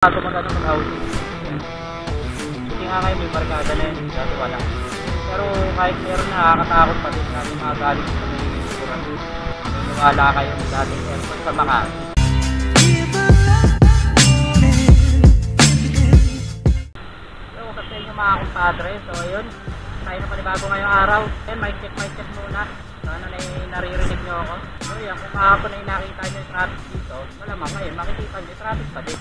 Ako mag-outing. Hindi nga ngayon may barkada na yun, dati wala. Pero kahit meron, nakakatakot pa din natin mga galing sa may likuran. Wala kayong dating airport sa Makati. So, kasi yung mga kumpadre, so yun, tayo na panibago ngayong araw. Then, mic check muna. Sana naririnig nyo ako. So yan, kung kahapon ay nakita nyo yung traffic dito, malamang ngayon makikita nyo yung traffic pa din.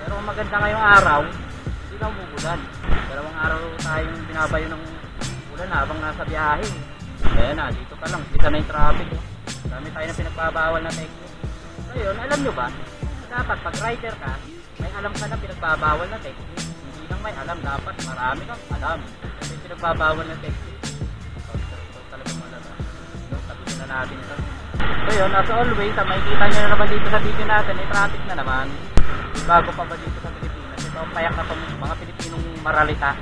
Pero kung maganda ngayong araw, hindi na umuulan. Dalawang araw tayong binabayo ng ulan habang nasa biyahe. Kaya na, dito pa lang, kita na yung traffic. Dami tayo na pinagbabawal na technique. So yun, alam nyo ba, dapat pag rider ka, may alam ka na pinagbabawal na technique. Hindi lang may alam, dapat marami kang alam. Kasi pinagbabawal na technique. Natin ito. So yun, as always, makikita nyo na naman dito sa video natin, may traffic na naman. Bago pa ba dito sa Pilipinas? Ito, payak na itong mga Pilipinong maralita.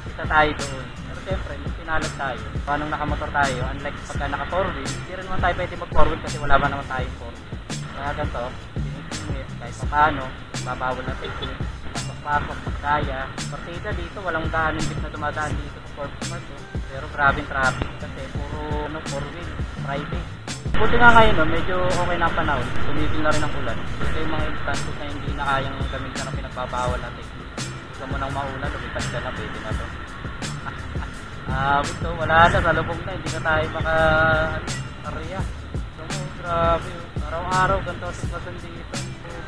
Kita tayo doon. Pero siyempre, mas pinalag tayo. Paanong nakamotor tayo, unlike pagka naka-4-wheel, hindi rin naman tayo pwede mag-4-wheel kasi wala ba naman tayong 4-wheel. Kaya ganito, pinipinit, kahit pa paano, babawal na technique. Pasok, pagkaya. Partida dito, walang daan imbis na dumadaan dito sa Forbes Mart. Pero grabing traffic kasi puro 4-wheel, private. Buti nga ngayon, medyo okay na ang panahon. Tumigil na rin ang ulan. Ito yung mga instances na hindi na kayang gamitan ng pinagbabawal na technique. Gusto mo nang maulan, lumipas ka na, pwede na to. Ito, wala na, sa lubog na, hindi na tayo maka-area. So, grabe. Araw-araw, ganito ang sitwasyon dito.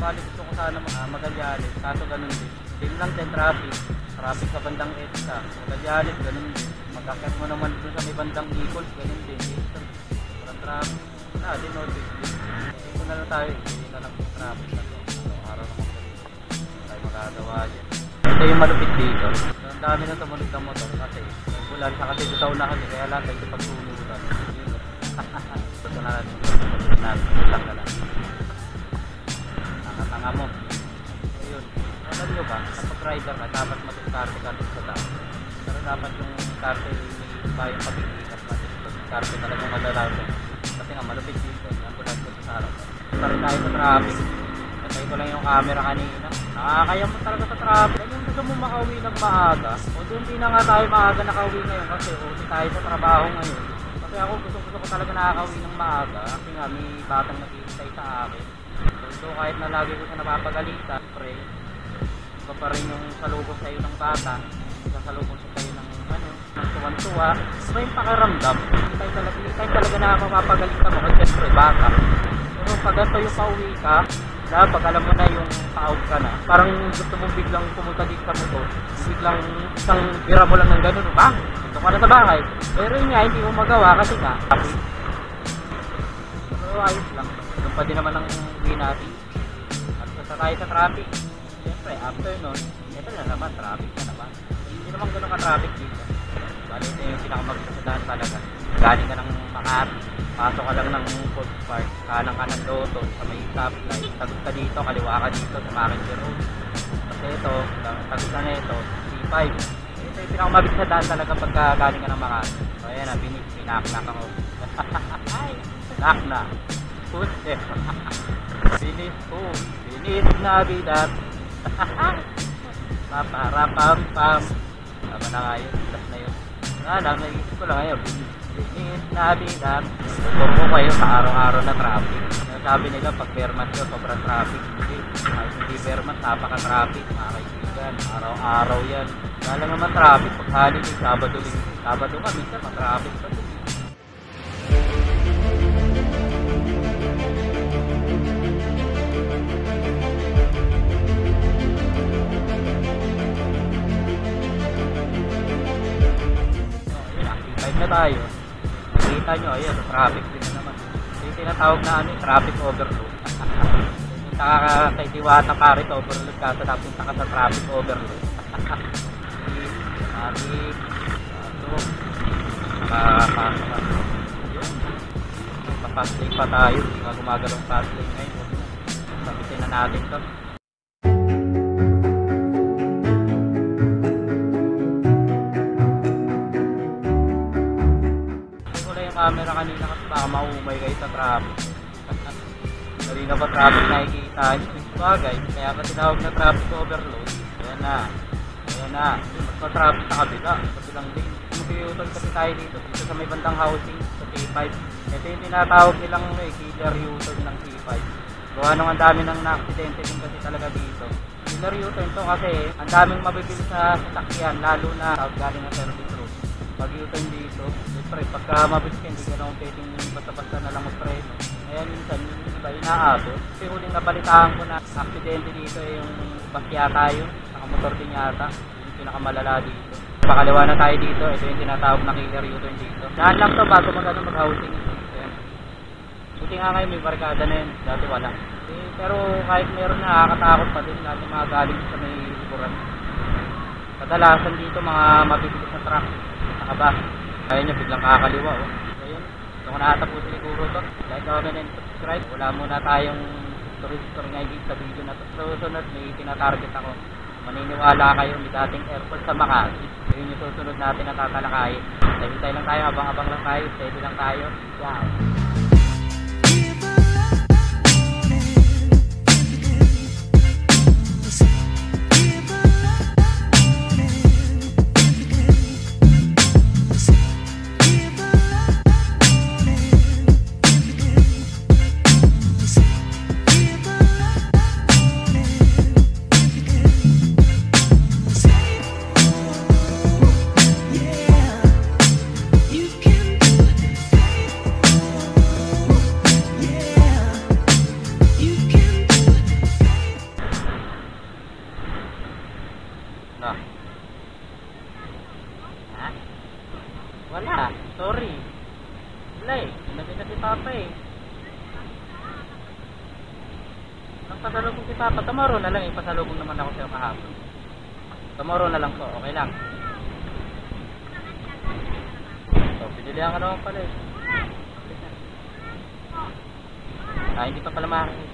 Balik gusto ko sana Magallanes, kaso ganun din. Same lang din traffic. Traffic sa bandang EDSA. Magallanes, ganun din. Magkakit mo naman dun sa may bandang Eagles, ganun din. Dito, walang traffic. Din notice. Dito na lang tayo, hindi na lang yung traffic na to. Araw-araw naman ganito. Tayo magagawa dyan. Ito yung malupit dito. Ang dami na tumunog ng motor kasi ulan sa kasi dito na kasi kaya lang tayo pagtulutan. Ito na natin. Lang na lang. Nakatanga mo. Ayun. Alam nyo ba, kapag rider ka, dapat matuskarte ka sa tao. Pero dapat yung karte may yung pagkikikas natin. Karte talagang madalaman. Kasi nga malupit dito. Nagulat ko sa harap. Ito rin tayo sa traffic. Natay ko lang yung camera kanina. Nakakaya mo talaga sa traffic. Kung gusto mo makauwi ng maaga, o hindi na nga tayo maaga nakauwi ngayon kasi uwi tayo sa trabaho ngayon. Kasi ako gusto ko talaga nakakauwi ng maaga. Kasi nga may batang nag-iintay sa akin. So kahit na lagi ko siya napapagalitan, pre, iba pa rin yung salubong sa'yo ng bata, sasalubong siya sa'yo ng tuwan-tuwa, iba yung pakiramdam. Hindi tayo talaga nakapapagalitan mo kasi siyempre bata. Pero pag ito yung pauwi ka, pag alam mo na yung pa-out ka na, parang gusto mong biglang pumunta dito sa motor, biglang isang bira mo lang ng ganun, bang! Ito ka na sa bahay. Pero yun nga, hindi mo magawa kasi nga, happy. Pero ayos lang. Doon pa din naman ang uwi natin. At sa tayo sa traffic. Siyempre, after nun, ito na naman, traffic na naman. Hindi naman gano'n ka-traffic dito. Bali, ito yung pinakamasasadahan talaga. Galing ka ng Makati, pasok ka lang ng food park, kanan ka ng Lotto, sa may stoplight, tagot ka dito, kaliwa ka dito, sa Mackenzie Road. Kasi ito, tagot ka na ito, C5. Ito yung pinakamasasadahan talaga pagka galing ka ng Makati. So, ayan na, binaknak ako. Nakna. Puste. Binis Navidad. Paparapam-pam. Tama na nga yun. Last na yun. Naisip ko lang ngayon. Binis Navidad. Huwag mo kayo sa araw-araw na traffic. Sabi nila pag Berman ko, sobrang traffic. Hindi Berman, napaka-traffic. Mga kaibigan, araw-araw yan. Kala naman traffic. Pag holiday, Sabado nga, minsan matraffic pa din. Na tayo, nakita nyo, ayan, traffic din na naman. Yung tinatawag na traffic overload. Punta ka sa Diwata Parit overload ka, sa napunta ka sa traffic overload. Traffic, fast lane pa tayo, hindi nga gumagalong fast lane ngayon. Sabitin na natin to. Camera kanina kasi baka maumay kayo sa traffic. Kanina pa traffic nakikita nyo. Bagay, kaya ka tinawag na traffic overload. Ayan na. Ayan na. Mas ma-traffic sa kabila. Kabilang lane. Mag-u-turn kasi tayo dito sa may bandang housing sa K5. Ito yung tinatawag nilang killer U-turn ng K5. Gawa nung ang dami ng na-aksidente din kasi talaga dito. Killer U-turn to kasi ang daming mabibili sa sasakyan, lalo na galing ng service road. Pag U-turn dito, siyempre pagka mabilis ka, hindi ka naman pwedeng basta-basta na lang magpreno. Kaya minsan, yung iba inaabot. Kasi huling nabalitaan ko na aksidente dito yung bus yata yun, nakamotor din yata, yung pinakamalala dito. Pakaliwa na tayo dito, ito yung tinatawag na killer U-turn dito. Daan lang to bago mag-housing. Buti nga ngayon may barkada na yun, dati wala. Pero kahit meron na, nakakatakot pa din natin mga galing sa may likuran. Kadalasan dito mga mabibilis na truck, nakabas. Kaya nyo biglang kakaliwa. Oh. So yun, ito ko nakatapusin siguro to. Like, comment, and subscribe. Wala muna tayong story ngayon sa video na to. So susunod, may tinatarget ako. Maniniwala kayo, may dating airport sa Makati. So yun yung susunod natin na tatalakayin. Hintay lang tayo, abang-abang lang tayo, steady lang tayo. Wow! Wala, sorry. Wala eh, hindi na si Papa eh. Nang pasalubong si Papa, tomorrow na lang eh, pasalubong naman ako sa'yo kahapon. Tomorrow na lang po, okay lang. So, pinilihan ka naman pala eh. Hindi pa pala makakita.